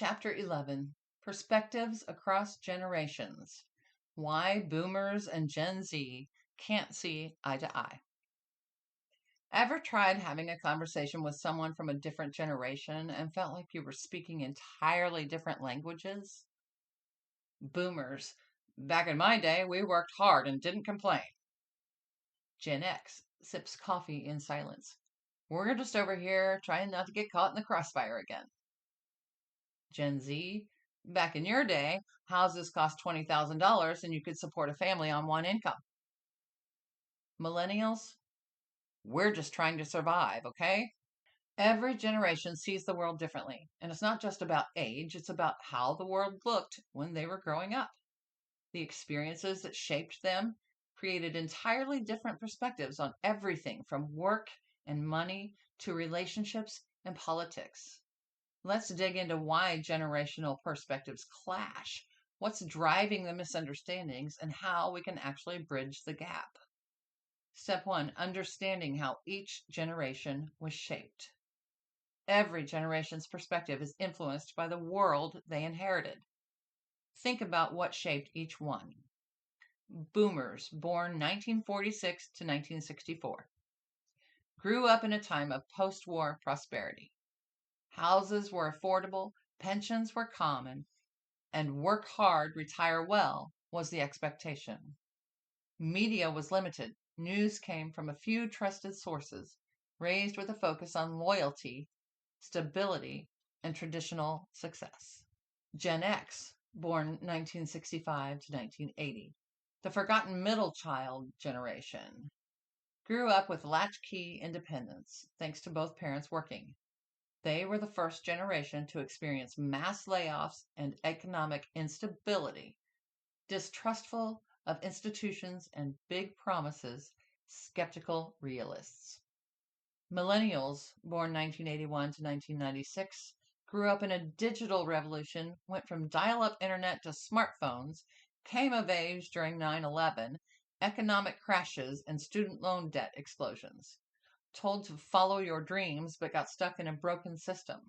Chapter 11, Perspectives Across Generations. Why Boomers and Gen Z Can't See Eye to Eye. Ever tried having a conversation with someone from a different generation and felt like you were speaking entirely different languages? Boomers. Back in my day, we worked hard and didn't complain. Gen X sips coffee in silence. We're just over here trying not to get caught in the crossfire again. Gen Z, back in your day, houses cost $20,000 and you could support a family on one income. Millennials, we're just trying to survive, okay? Every generation sees the world differently, and it's not just about age, it's about how the world looked when they were growing up. The experiences that shaped them created entirely different perspectives on everything from work and money to relationships and politics. Let's dig into why generational perspectives clash, what's driving the misunderstandings, and how we can actually bridge the gap. Step 1, understanding how each generation was shaped. Every generation's perspective is influenced by the world they inherited. Think about what shaped each one. Boomers, born 1946 to 1964, grew up in a time of post-war prosperity. Houses were affordable, pensions were common, and work hard, retire well was the expectation. Media was limited. News came from a few trusted sources, raised with a focus on loyalty, stability, and traditional success. Gen X, born 1965 to 1980, the forgotten middle child generation, grew up with latchkey independence thanks to both parents working. They were the first generation to experience mass layoffs and economic instability, distrustful of institutions and big promises, skeptical realists. Millennials, born 1981 to 1996, grew up in a digital revolution, went from dial-up internet to smartphones, came of age during 9/11, economic crashes, and student loan debt explosions. Told to follow your dreams but got stuck in a broken system.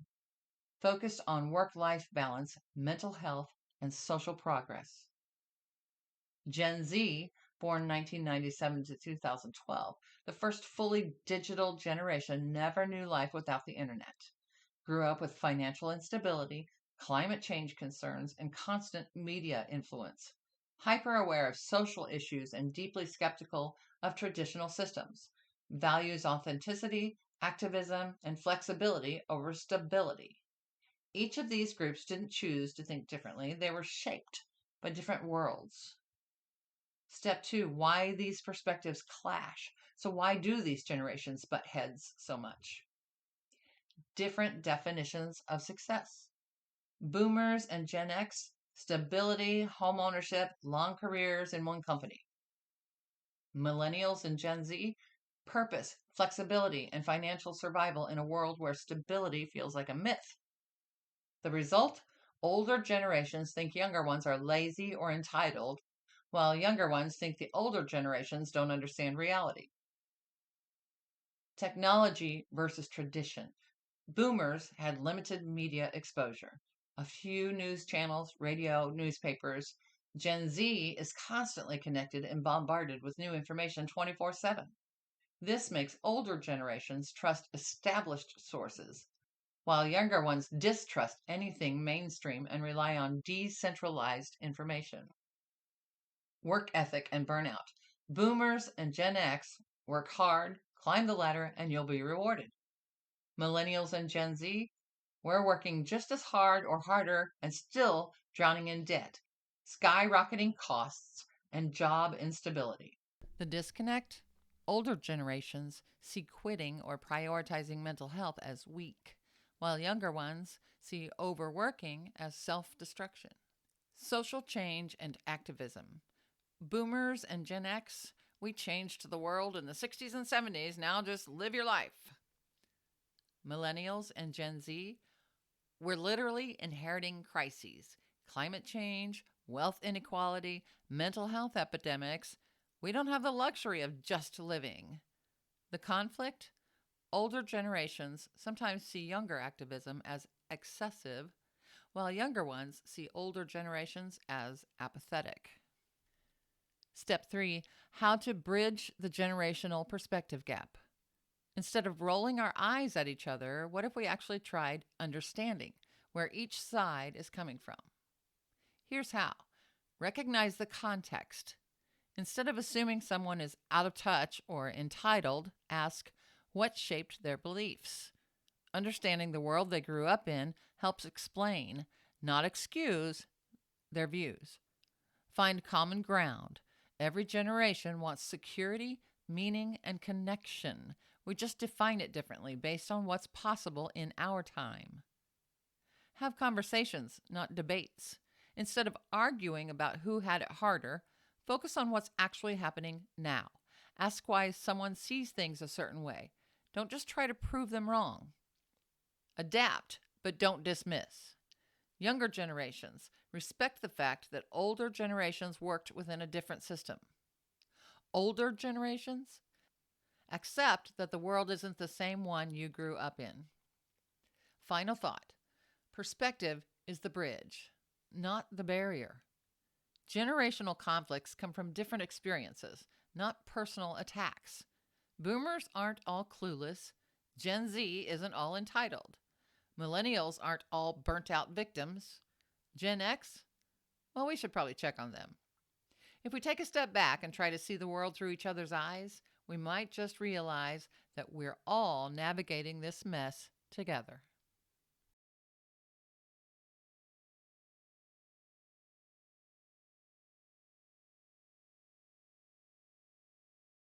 Focused on work-life balance, mental health, and social progress. Gen Z, born 1997 to 2012, the first fully digital generation, never knew life without the internet. Grew up with financial instability, climate change concerns, and constant media influence. Hyper aware of social issues and deeply skeptical of traditional systems. Values authenticity, activism, and flexibility over stability. Each of these groups didn't choose to think differently, they were shaped by different worlds. Step 2, why these perspectives clash. So why do these generations butt heads so much? Different definitions of success. Boomers and Gen X, stability, home ownership, long careers in one company. Millennials and Gen Z, purpose, flexibility, and financial survival in a world where stability feels like a myth. The result? Older generations think younger ones are lazy or entitled, while younger ones think the older generations don't understand reality. Technology versus tradition. Boomers had limited media exposure, a few news channels, radio, newspapers. Gen Z is constantly connected and bombarded with new information 24/7. This makes older generations trust established sources, while younger ones distrust anything mainstream and rely on decentralized information. Work ethic and burnout. Boomers and Gen X work hard, climb the ladder, and you'll be rewarded. Millennials and Gen Z, we're working just as hard or harder and still drowning in debt, skyrocketing costs, and job instability. The disconnect? Older generations see quitting or prioritizing mental health as weak, while younger ones see overworking as self-destruction. Social change and activism. Boomers and Gen X, we changed the world in the 60s and 70s, now just live your life. Millennials and Gen Z, we're literally inheriting crises, climate change, wealth inequality, mental health epidemics. We don't have the luxury of just living. The conflict? Older generations sometimes see younger activism as excessive, while younger ones see older generations as apathetic. Step 3, how to bridge the generational perspective gap. Instead of rolling our eyes at each other, what if we actually tried understanding where each side is coming from? Here's how. Recognize the context. Instead of assuming someone is out of touch or entitled, ask what shaped their beliefs. Understanding the world they grew up in helps explain, not excuse, their views. Find common ground. Every generation wants security, meaning, and connection. We just define it differently based on what's possible in our time. Have conversations, not debates. Instead of arguing about who had it harder, focus on what's actually happening now. Ask why someone sees things a certain way. Don't just try to prove them wrong. Adapt, but don't dismiss. Younger generations respect the fact that older generations worked within a different system. Older generations accept that the world isn't the same one you grew up in. Final thought. Perspective is the bridge, not the barrier. Generational conflicts come from different experiences, not personal attacks. Boomers aren't all clueless. Gen Z isn't all entitled. Millennials aren't all burnt-out victims. Gen X? Well, we should probably check on them. If we take a step back and try to see the world through each other's eyes, we might just realize that we're all navigating this mess together.